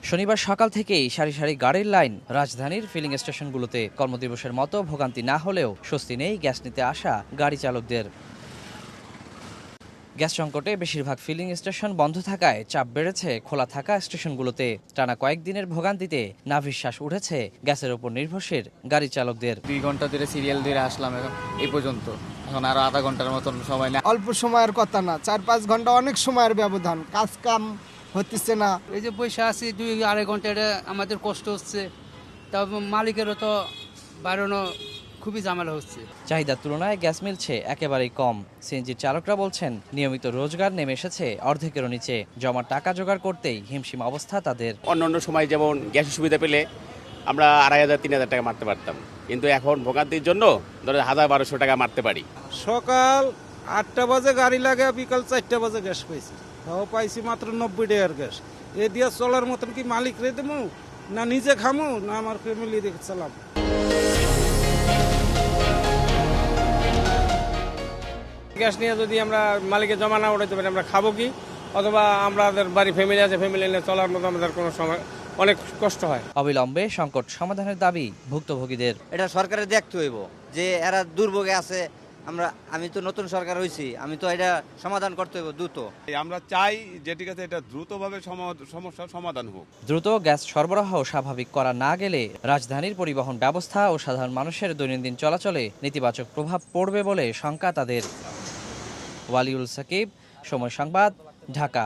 শনিবার সকাল থেকেই সারি সারি গাড়ির লাইন রাজধানীর ফিলিং স্টেশনগুলোতে। কর্মদিবসের মতো ভোগান্তি না হলেও স্বস্তি নেই গ্যাস নিতে আসা গাড়ি চালকদের। গ্যাস সংকটে বেশিরভাগ ফিলিং স্টেশন বন্ধ থাকায় চাপ বেড়েছে খোলা থাকা স্টেশনগুলোতে। টানা কয়েকদিনের ভোগান্তিতে নাভিশ্বাস উঠেছে গ্যাসের উপর নির্ভরশীল গাড়ি চালকদের। 2 ঘন্টা ধরে সিরিয়াল ধরে আসলাম এখন এই পর্যন্ত, এখন আরো আধা ঘন্টার মতন সময় না। অল্প সময়ের কথা না, 4-5 ঘন্টা অনেক সময়ের ব্যবধান, কাজ কাম হচ্ছে না। এই যে পয়সা আছে 2-2.5 ঘন্টা, এটা আমাদের কষ্ট হচ্ছে, তারপর মালিকেরও তো বাড়ানো খুবই ঝামেলা হচ্ছে। চাহিদার তুলনায় গ্যাস মিলছে একেবারেই কম। সিএনজির চালকরা বলছেন নিয়মিত রোজগার নেমে এসেছে অর্ধেকেরও নিচে। জমার টাকা জোগাড় করতেই হিমশিম অবস্থা তাদের। অন্য সময় যেমন গ্যাসের সুবিধা পেলে আমরা 2,500-3,000 টাকা মারতে পারতাম, কিন্তু এখন ভোগান্তির জন্য ধরো 1,000-1,200 টাকা মারতে পারি। সকাল 8টা বাজে গাড়ি লাগে, বিকাল 4টা বাজে গ্যাস পাইছি, তাও পাইছি মাত্র 90 টাকার গ্যাস। এ দিয়ে চলার মতন কি মালিক রে দেবো, না নিজে খামু, না আমার ফ্যামিলি রেখে চালাম। গ্যাস নিয়ে যদি আমরা মালিকের জমা না উঠাইতে পারি, আমরা খাবো কি? অথবা আমাদের বাড়ি ফ্যামিলি আছে, ফ্যামিলি নিয়ে চলার মতো আমাদের কোনো সময় অনেক কষ্ট হয়। অবিলম্বে সংকট সমাধানের দাবি ভুক্তভোগীদের। এটা সরকারের দেখতে হইব যে এরা দুর্ভোগে আছে। আমি তো নতুন সরকার হয়েছি, আমি তো এটা সমাধান করতে হইব দ্রুত। আমরা চাই যে ঠিক আছে, এটা দ্রুতভাবে সমস্যার সমাধান হোক। দ্রুত গ্যাস সরবরাহ স্বাভাবিক করা না গেলে রাজধানীর পরিবহন ব্যবস্থা ও সাধারণ মানুষের দৈনন্দিন চলাচলে নেতিবাচক প্রভাব পড়বে বলে শঙ্কা তাদের। ওয়ালিউল সাকিব, সময় সংবাদ, ঢাকা।